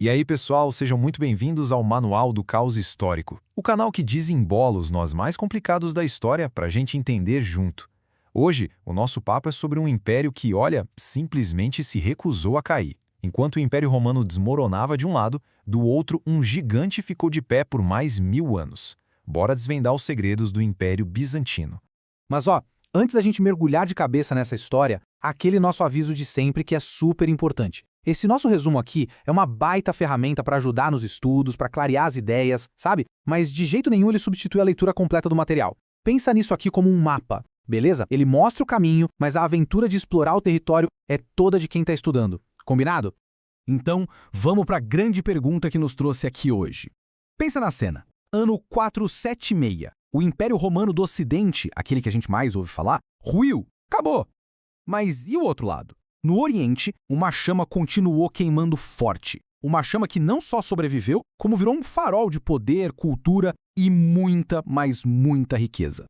E aí, pessoal, sejam muito bem-vindos ao Manual do Caos Histórico, o canal que desembola os nós mais complicados da história para a gente entender junto. Hoje, o nosso papo é sobre um império que, olha, simplesmente se recusou a cair. Enquanto o Império Romano desmoronava de um lado, do outro um gigante ficou de pé por mais 1000 anos. Bora desvendar os segredos do Império Bizantino. Mas antes da gente mergulhar de cabeça nessa história, aquele nosso aviso de sempre que é super importante. Esse nosso resumo aqui é uma baita ferramenta para ajudar nos estudos, para clarear as ideias, sabe? Mas de jeito nenhum ele substitui a leitura completa do material. Pensa nisso aqui como um mapa, beleza? Ele mostra o caminho, mas a aventura de explorar o território é toda de quem está estudando. Combinado? Então, vamos para a grande pergunta que nos trouxe aqui hoje. Pensa na cena. Ano 476. O Império Romano do Ocidente, aquele que a gente mais ouve falar, ruiu, acabou. Mas e o outro lado? No Oriente, uma chama continuou queimando forte. Uma chama que não só sobreviveu, como virou um farol de poder, cultura e muita, mas muita riqueza.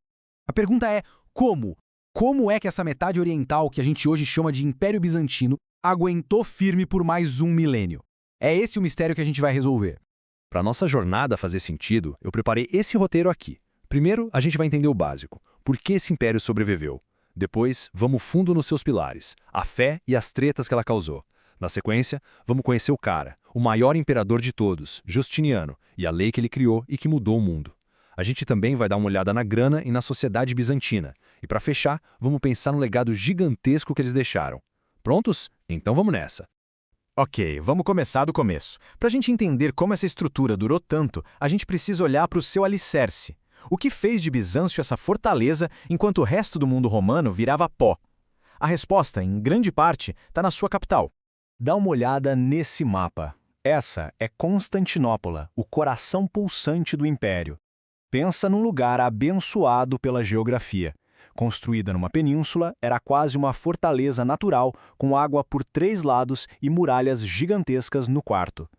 A pergunta é como? Como é que essa metade oriental, que a gente hoje chama de Império Bizantino, aguentou firme por mais um milênio? É esse o mistério que a gente vai resolver. Para nossa jornada fazer sentido, eu preparei esse roteiro aqui. Primeiro, a gente vai entender o básico. Por que esse império sobreviveu? Depois, vamos fundo nos seus pilares, a fé e as tretas que ela causou. Na sequência, vamos conhecer o cara, o maior imperador de todos, Justiniano, e a lei que ele criou e que mudou o mundo. A gente também vai dar uma olhada na grana e na sociedade bizantina. E para fechar, vamos pensar no legado gigantesco que eles deixaram. Prontos? Então vamos nessa. Ok, vamos começar do começo. Para a gente entender como essa estrutura durou tanto, a gente precisa olhar para o seu alicerce. O que fez de Bizâncio essa fortaleza enquanto o resto do mundo romano virava pó? A resposta, em grande parte, está na sua capital. Dá uma olhada nesse mapa. Essa é Constantinopla, o coração pulsante do império. Pensa num lugar abençoado pela geografia. Construída numa península, era quase uma fortaleza natural, com água por 3 lados e muralhas gigantescas no quarto.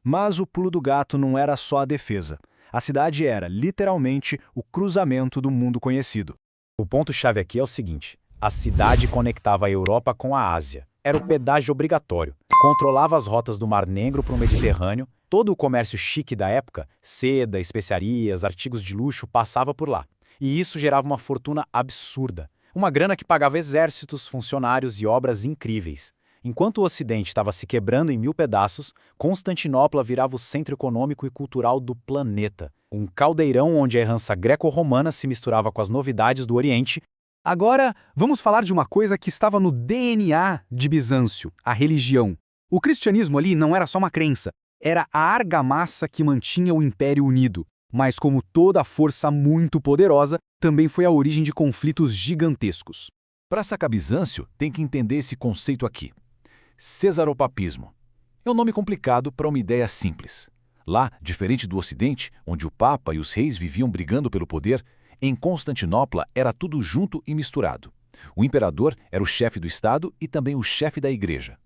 Mas o pulo do gato não era só a defesa. A cidade era, literalmente, o cruzamento do mundo conhecido. O ponto-chave aqui é o seguinte: a cidade conectava a Europa com a Ásia. Era o pedágio obrigatório. Controlava as rotas do Mar Negro para o Mediterrâneo. Todo o comércio chique da época, seda, especiarias, artigos de luxo, passava por lá. E isso gerava uma fortuna absurda. Uma grana que pagava exércitos, funcionários e obras incríveis. Enquanto o Ocidente estava se quebrando em 1000 pedaços, Constantinopla virava o centro econômico e cultural do planeta. Um caldeirão onde a herança greco-romana se misturava com as novidades do Oriente. Agora, vamos falar de uma coisa que estava no DNA de Bizâncio, a religião. O cristianismo ali não era só uma crença, era a argamassa que mantinha o Império unido. Mas como toda força muito poderosa, também foi a origem de conflitos gigantescos. Para sacar Bizâncio, tem que entender esse conceito aqui. Cesaropapismo. É um nome complicado para uma ideia simples. Lá, diferente do Ocidente, onde o Papa e os reis viviam brigando pelo poder, em Constantinopla era tudo junto e misturado. O imperador era o chefe do Estado e também o chefe da Igreja.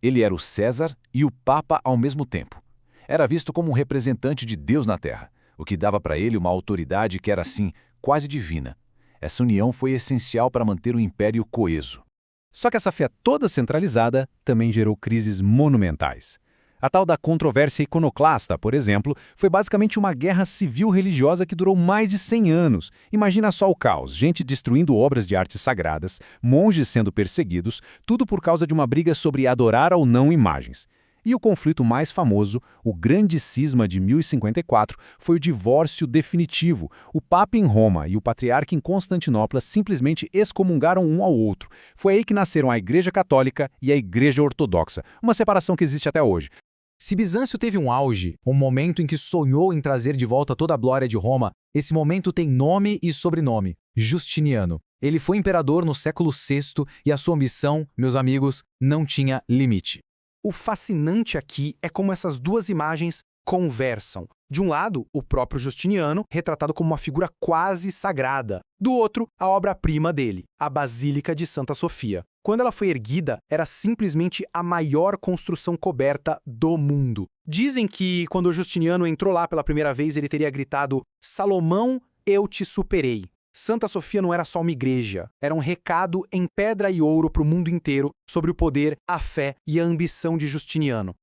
Ele era o César e o Papa ao mesmo tempo. Era visto como um representante de Deus na Terra, o que dava para ele uma autoridade que era, assim, quase divina. Essa união foi essencial para manter o império coeso. Só que essa fé toda centralizada também gerou crises monumentais. A tal da controvérsia iconoclasta, por exemplo, foi basicamente uma guerra civil-religiosa que durou mais de 100 anos. Imagina só o caos, gente destruindo obras de artes sagradas, monges sendo perseguidos, tudo por causa de uma briga sobre adorar ou não imagens. E o conflito mais famoso, o Grande Cisma de 1054, foi o divórcio definitivo. O Papa em Roma e o Patriarca em Constantinopla simplesmente excomungaram um ao outro. Foi aí que nasceram a Igreja Católica e a Igreja Ortodoxa, uma separação que existe até hoje. Se Bizâncio teve um auge, um momento em que sonhou em trazer de volta toda a glória de Roma, esse momento tem nome e sobrenome: Justiniano. Ele foi imperador no século VI e a sua ambição, meus amigos, não tinha limite. O fascinante aqui é como essas duas imagens conversam. De um lado, o próprio Justiniano, retratado como uma figura quase sagrada. Do outro, a obra-prima dele, a Basílica de Santa Sofia. Quando ela foi erguida, era simplesmente a maior construção coberta do mundo. Dizem que, quando o Justiniano entrou lá pela primeira vez, ele teria gritado: "Salomão, eu te superei." Santa Sofia não era só uma igreja, era um recado em pedra e ouro para o mundo inteiro sobre o poder, a fé e a ambição de Justiniano.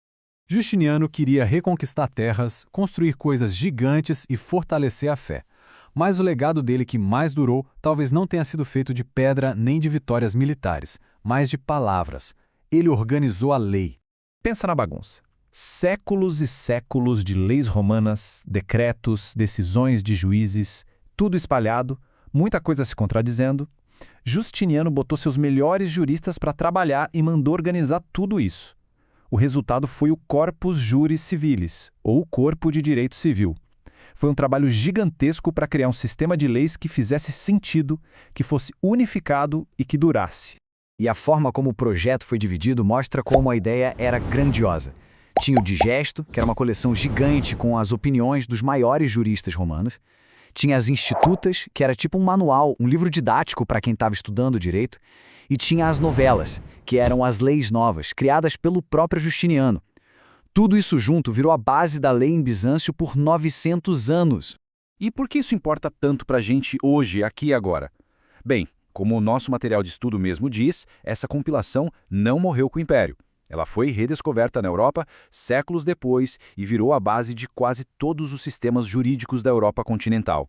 Justiniano queria reconquistar terras, construir coisas gigantes e fortalecer a fé. Mas o legado dele que mais durou talvez não tenha sido feito de pedra nem de vitórias militares, mas de palavras. Ele organizou a lei. Pensa na bagunça. Séculos e séculos de leis romanas, decretos, decisões de juízes, tudo espalhado, muita coisa se contradizendo. Justiniano botou seus melhores juristas para trabalhar e mandou organizar tudo isso. O resultado foi o Corpus Juris Civilis, ou Corpo de Direito Civil. Foi um trabalho gigantesco para criar um sistema de leis que fizesse sentido, que fosse unificado e que durasse. E a forma como o projeto foi dividido mostra como a ideia era grandiosa. Tinha o Digesto, que era uma coleção gigante com as opiniões dos maiores juristas romanos. Tinha as Institutas, que era tipo um manual, um livro didático para quem estava estudando direito. E tinha as Novelas, que eram as leis novas, criadas pelo próprio Justiniano. Tudo isso junto virou a base da lei em Bizâncio por 900 anos. E por que isso importa tanto para a gente hoje, aqui e agora? Bem, como o nosso material de estudo mesmo diz, essa compilação não morreu com o Império. Ela foi redescoberta na Europa séculos depois e virou a base de quase todos os sistemas jurídicos da Europa continental.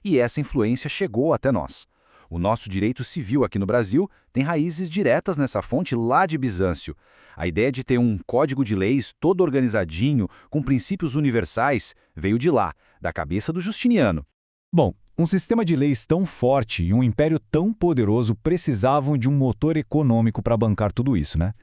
E essa influência chegou até nós. O nosso direito civil aqui no Brasil tem raízes diretas nessa fonte lá de Bizâncio. A ideia de ter um código de leis todo organizadinho, com princípios universais, veio de lá, da cabeça do Justiniano. Bom, um sistema de leis tão forte e um império tão poderoso precisavam de um motor econômico para bancar tudo isso, né?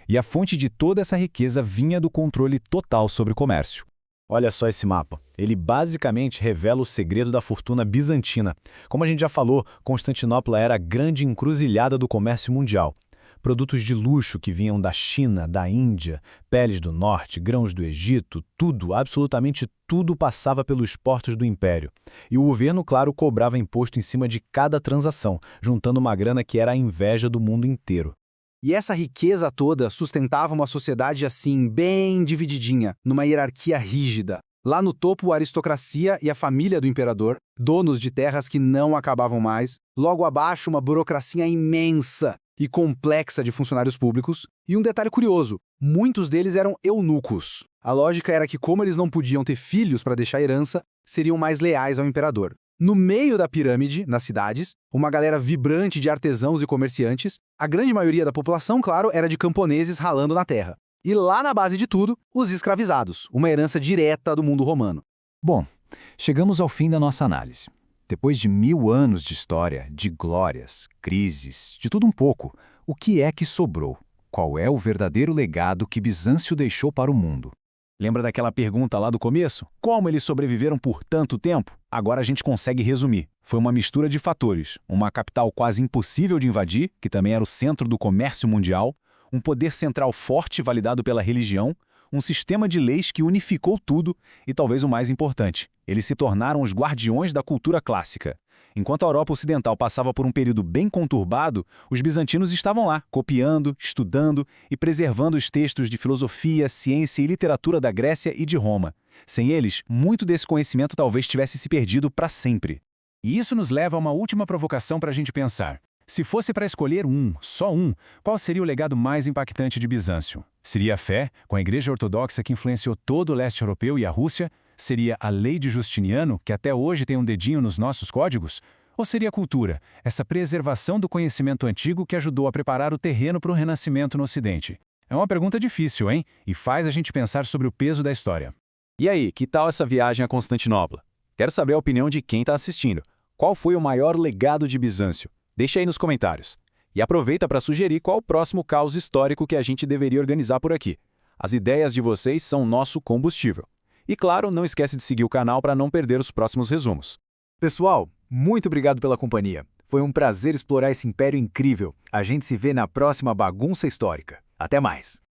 E a fonte de toda essa riqueza vinha do controle total sobre o comércio. Olha só esse mapa. Ele basicamente revela o segredo da fortuna bizantina. Como a gente já falou, Constantinopla era a grande encruzilhada do comércio mundial. Produtos de luxo que vinham da China, da Índia, peles do norte, grãos do Egito, tudo, absolutamente tudo passava pelos portos do império. E o governo, claro, cobrava imposto em cima de cada transação, juntando uma grana que era a inveja do mundo inteiro. E essa riqueza toda sustentava uma sociedade assim, bem divididinha, numa hierarquia rígida. Lá no topo, a aristocracia e a família do imperador, donos de terras que não acabavam mais. Logo abaixo, uma burocracia imensa e complexa de funcionários públicos. E um detalhe curioso, muitos deles eram eunucos. A lógica era que, como eles não podiam ter filhos para deixar herança, seriam mais leais ao imperador. No meio da pirâmide, nas cidades, uma galera vibrante de artesãos e comerciantes, a grande maioria da população, claro, era de camponeses ralando na terra. E lá na base de tudo, os escravizados, uma herança direta do mundo romano. Bom, chegamos ao fim da nossa análise. Depois de 1000 anos de história, de glórias, crises, de tudo um pouco, o que é que sobrou? Qual é o verdadeiro legado que Bizâncio deixou para o mundo? Lembra daquela pergunta lá do começo? Como eles sobreviveram por tanto tempo? Agora a gente consegue resumir. Foi uma mistura de fatores. Uma capital quase impossível de invadir, que também era o centro do comércio mundial, um poder central forte validado pela religião, um sistema de leis que unificou tudo e talvez o mais importante, eles se tornaram os guardiões da cultura clássica. Enquanto a Europa Ocidental passava por um período bem conturbado, os bizantinos estavam lá, copiando, estudando e preservando os textos de filosofia, ciência e literatura da Grécia e de Roma. Sem eles, muito desse conhecimento talvez tivesse se perdido para sempre. E isso nos leva a uma última provocação para a gente pensar. Se fosse para escolher só um, qual seria o legado mais impactante de Bizâncio? Seria a fé, com a Igreja Ortodoxa que influenciou todo o leste europeu e a Rússia? Seria a lei de Justiniano, que até hoje tem um dedinho nos nossos códigos? Ou seria a cultura, essa preservação do conhecimento antigo que ajudou a preparar o terreno para o Renascimento no Ocidente? É uma pergunta difícil, hein? E faz a gente pensar sobre o peso da história. E aí, que tal essa viagem a Constantinopla? Quero saber a opinião de quem está assistindo. Qual foi o maior legado de Bizâncio? Deixa aí nos comentários. E aproveita para sugerir qual o próximo caos histórico que a gente deveria organizar por aqui. As ideias de vocês são nosso combustível. E claro, não esquece de seguir o canal para não perder os próximos resumos. Pessoal, muito obrigado pela companhia. Foi um prazer explorar esse império incrível. A gente se vê na próxima bagunça histórica. Até mais!